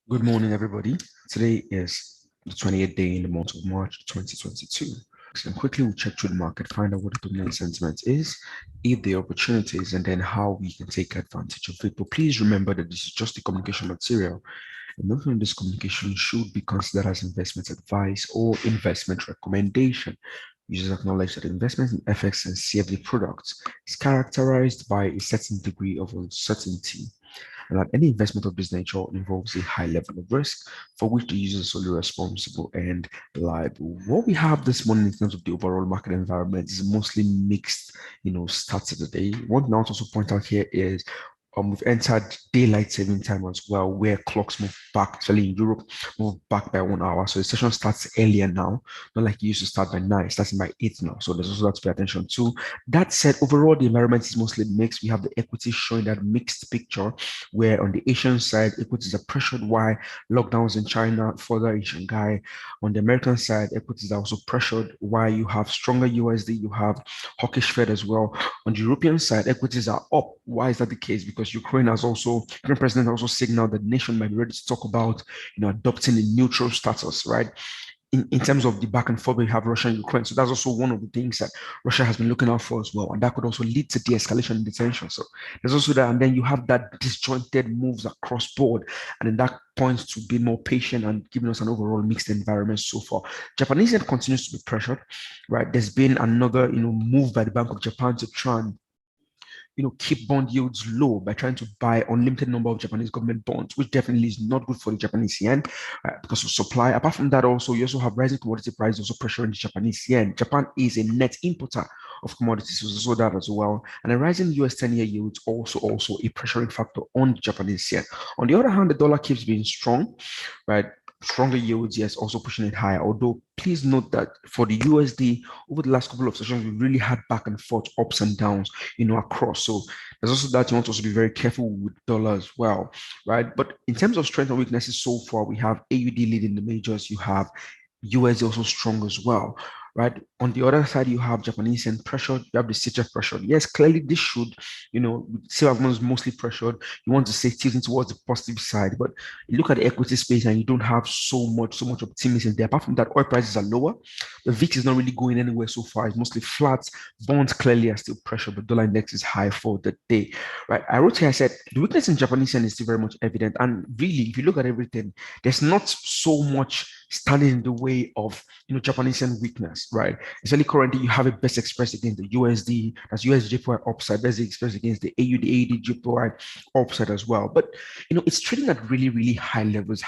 Good morning, everybody. Today is the 28th day in the month of March 2022. So quickly we'll check through the market, find out what the dominant sentiment is, if the opportunities, and then how we can take advantage of it. But please remember that this is just a communication material, and nothing in this communication should be considered as investment advice or investment recommendation. Users acknowledge that investment in FX and CFD products is characterized by a certain degree of uncertainty and that any investment of this nature involves a high level of risk for which the user is solely responsible and liable. What we have this morning in terms of the overall market environment is mostly mixed, starts of the day. One thing I want to also point out here is we've entered daylight saving time as well, where clocks move back, especially in Europe, move back by 1 hour. So the session starts earlier now, not like it used to start by 9, it's starting by 8 now. So there's also that to pay attention to. That said, overall, the environment is mostly mixed. We have the equities showing that mixed picture, where on the Asian side, equities are pressured while lockdowns in China, further in Shanghai. On the American side, equities are also pressured while you have stronger USD, you have hawkish Fed as well. On the European side, equities are up. Why is that the case? Because Ukraine president also signaled that the nation might be ready to talk about, adopting a neutral status, right? In terms of the back and forth we have Russia and Ukraine. So that's also one of the things that Russia has been looking out for as well. And that could also lead to de-escalation and detention. So there's also that. And then you have that disjointed moves across board. And then that points to be more patient and giving us an overall mixed environment so far. Japanese yen continues to be pressured, right? There's been another, move by the Bank of Japan to try and keep bond yields low by trying to buy unlimited number of Japanese government bonds, which definitely is not good for the Japanese yen because of supply. Apart from that, also you also have rising commodity prices also pressuring the Japanese yen. Japan is a net importer of commodities, so that as well. And a rising US 10-year yields also a pressuring factor on the Japanese yen. On the other hand, the dollar keeps being strong, right? Stronger yields, yes, also pushing it higher. Although, please note that for the USD, over the last couple of sessions, we really had back and forth, ups and downs, across. So there's also that you want to also be very careful with dollar as well, right? But in terms of strength and weaknesses so far, we have AUD leading the majors. You have USD also strong as well, right? On the other side, you have Japanese yen pressured, you have the CHF pressured. Yes, clearly this should, silver is mostly pressured. You want to say tilting towards the positive side, but you look at the equity space and you don't have so much optimism there. Apart from that, oil prices are lower. The VIX is not really going anywhere so far. It's mostly flat. Bonds clearly are still pressured, but dollar index is high for the day, right? I wrote here, I said, the weakness in Japanese yen is still very much evident. And really, if you look at everything, there's not so much standing in the way of Japanese yen weakness, right? Especially currently, you have it best expressed against the USD, that's USD JPY upside, best expressed against the AUD JPY upside as well. But it's trading at really, really high levels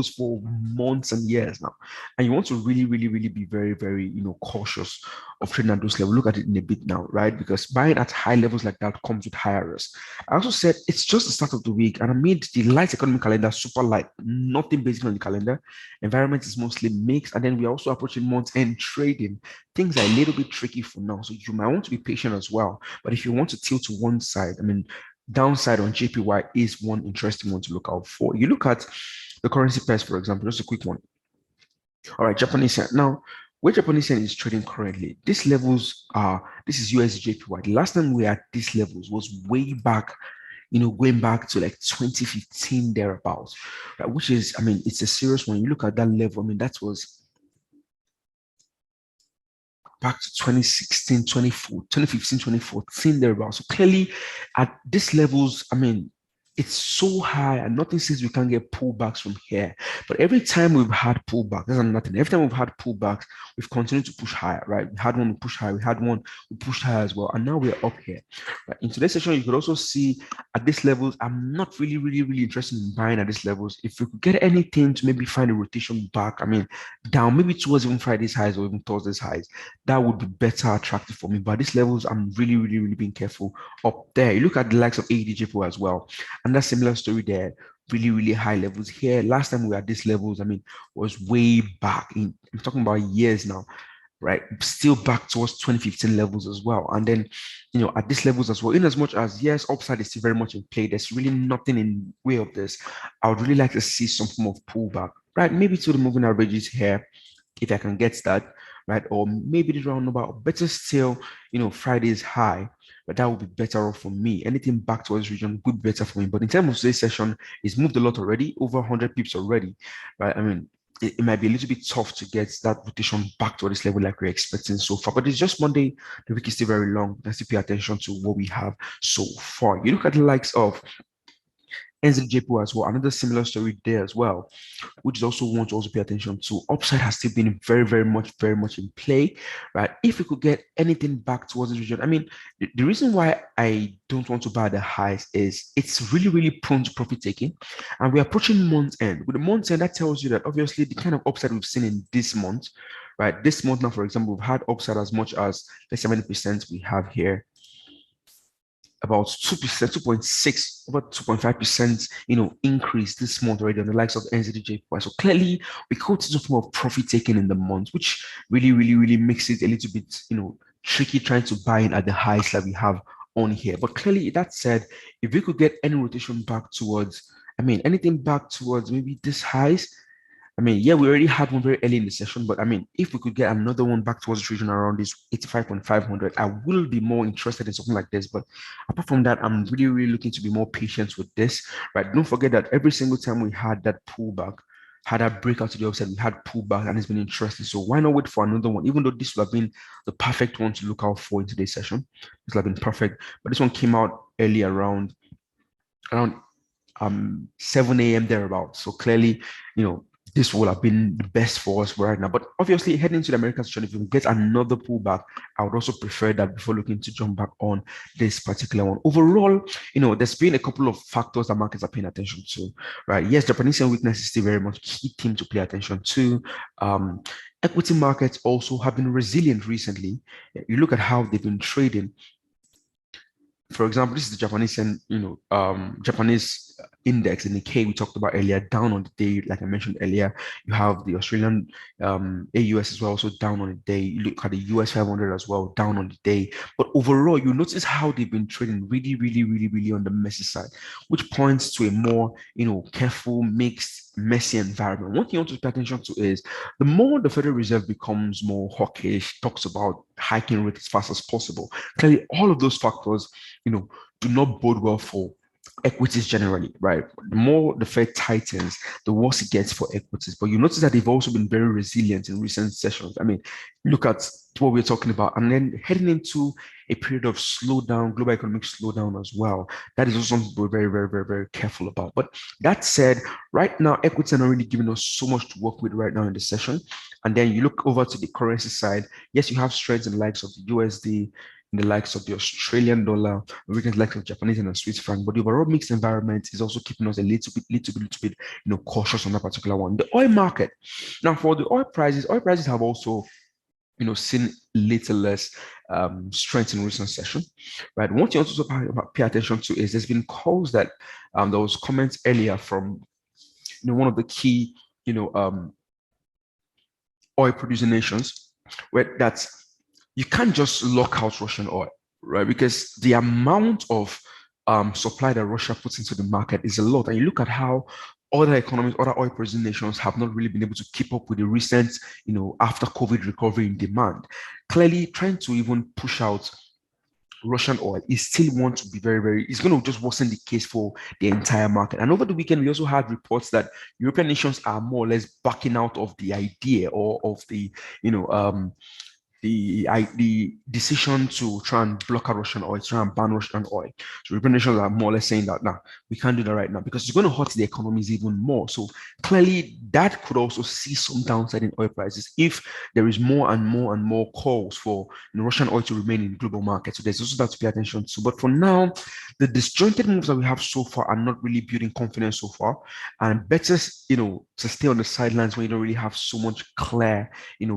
for months and years now. And you want to really, really, really be very, very, cautious of trading at those levels. Look at it in a bit now, right? Because buying at high levels like that comes with higher risk. I also said it's just the start of the week, and I made the light economic calendar super light, nothing basically on the calendar. Environment is mostly mixed, and then we're also approaching month end trading. Things are a little bit tricky for now, so you might want to be patient as well. But if you want to tilt to one side, I mean, downside on JPY is one interesting one to look out for. You look at the currency pairs, for example, just a quick one. All right, Japanese yen. Now, where Japanese yen is trading currently, these levels are, this is USD The last time we were at these levels was way back, going back to like 2015 thereabouts, right? Which is, I mean, it's a serious one. You look at that level, I mean, that was back to 2016, 2015, 2014 thereabouts. So clearly at these levels, I mean, it's so high and nothing says we can't get pullbacks from here. But every time we've had pullbacks, there's nothing. Every time we've had pullbacks, we've continued to push higher, right? We had one, we pushed higher. We had one, we pushed higher as well. And now we're up here. Right? In today's session, you could also see at these levels, I'm not really, really, really interested in buying at these levels. If we could get anything to maybe find a rotation back, I mean, down, maybe towards even Friday's highs or even Thursday's highs, that would be better attractive for me. But these levels, I'm really, really, really being careful up there. You look at the likes of ADJPO as well. And that similar story there, really, really high levels here. Last time we were at these levels, I mean, was way back I'm talking about years now, right? Still back towards 2015 levels as well. And then, at these levels as well, in as much as yes, upside is still very much in play, there's really nothing in way of this. I would really like to see some form of pullback, right? Maybe to the moving averages here, if I can get that, right? Or maybe the round about better still, Friday's high, but that would be better off for me. Anything back towards this region would be better for me. But in terms of today's session, it's moved a lot already, over 100 pips already, right? I mean, it might be a little bit tough to get that rotation back to this level like we're expecting so far. But it's just Monday. The week is still very long. Let's still pay attention to what we have so far. You look at the likes of NZJPO as well, another similar story there as well, which is also one to also pay attention to. Upside has still been very much in play, right? If we could get anything back towards this region, I mean, the reason why I don't want to buy the highs is it's really prone to profit taking, and we're approaching month end. With the month end, that tells you that obviously the kind of upside we've seen in this month, right? This month now, for example, we've had upside as much as the 70% we have here, about 2%, 2.6, over 2.5%, increase this month already on the likes of NZDJ. So clearly we could see some form of profit taking in the month, which really makes it a little bit, tricky trying to buy in at the highs that we have on here. But clearly, that said, if we could get any rotation back towards, anything back towards maybe this highs, yeah, we already had one very early in the session, but if we could get another one back towards the region around this 85.500, I will be more interested in something like this. But apart from that, I'm really looking to be more patient with this, right? Don't forget that every single time we had that pullback, had a breakout to the upside, we had pullback, and it's been interesting. So why not wait for another one? Even though this would have been the perfect one to look out for in today's session, this would have been perfect. But this one came out early around 7 a.m. thereabouts. So clearly, this will have been the best for us right now. But obviously, heading into the American session, if we get another pullback, I would also prefer that before looking to jump back on this particular one. Overall, there's been a couple of factors that markets are paying attention to, right? Yes, Japanese weakness is still very much key theme to pay attention to. Equity markets also have been resilient recently. You look at how they've been trading. For example, this is the Japanese and Japanese index, the Nikkei we talked about earlier, down on the day, like I mentioned earlier. You have the Australian AUS as well, also down on the day. You look at the US 500 as well, down on the day. But overall, you notice how they've been trading really on the messy side, which points to a more careful, mixed, messy environment. One thing you want to pay attention to is the more the Federal Reserve becomes more hawkish, talks about hiking rates as fast as possible. Clearly, all of those factors, do not bode well for equities generally, right? The more the Fed tightens, the worse it gets for equities. But you notice that they've also been very resilient in recent sessions. Look at what we're talking about, and then heading into a period of slowdown, global economic slowdown as well. That is also something we're very careful about. But that said, right now, equities are not really giving us so much to work with right now in the session. And then you look over to the currency side. Yes, you have strengths in the likes of the USD, in the likes of the Australian dollar, weakness likes of Japanese and the Swiss franc, but the overall mixed environment is also keeping us a little bit, cautious on that particular one. The oil market. Now, for the oil prices have also, seen little less strength in recent session, right? One thing also pay attention to is there's been calls that there was comments earlier from, one of the key, oil producing nations, where that's you can't just lock out Russian oil, right? Because the amount of supply that Russia puts into the market is a lot. And you look at how other economies, other oil producing nations have not really been able to keep up with the recent, after COVID recovery in demand. Clearly, trying to even push out Russian oil is still want to be it's going to just worsen the case for the entire market. And over the weekend, we also had reports that European nations are more or less backing out of the idea or of the, the decision to try and block out Russian oil, try and ban Russian oil. So European nations are more or less saying that, we can't do that right now because it's going to hurt the economies even more. So clearly that could also see some downside in oil prices if there is more and more calls for Russian oil to remain in global markets. So there's also that to pay attention to. But for now, the disjointed moves that we have so far are not really building confidence so far. And better, to stay on the sidelines when you don't really have so much clear,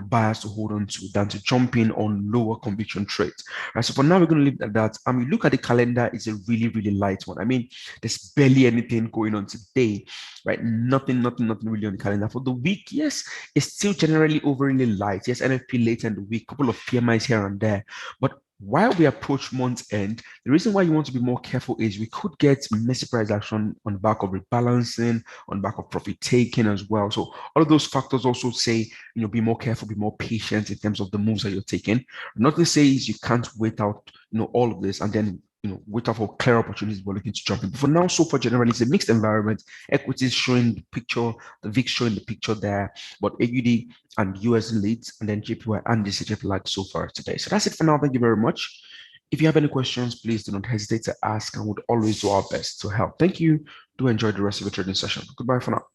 buyers to hold on to than to jump in on lower conviction trades. Right. So for now, we're going to leave it at that. Look at the calendar, it's a really light one. There's barely anything going on today, right? Nothing really on the calendar. For the week, yes, it's still generally overly light. Yes, NFP later in the week, couple of PMIs here and there. But while we approach month's end, the reason why you want to be more careful is we could get messy price action on the back of rebalancing, on the back of profit taking as well. So all of those factors also say, be more careful, be more patient in terms of the moves that you're taking. Nothing says you can't wait out, all of this and then wait out for clear opportunities we're looking to jump in. But for now, so far, generally, it's a mixed environment. Equities showing the picture, the VIX showing the picture there, but AUD and US leads, and then JPY and DCJ lag so far today. So that's it for now. Thank you very much. If you have any questions, please do not hesitate to ask, and we'll always do our best to help. Thank you. Do enjoy the rest of your trading session. Goodbye for now.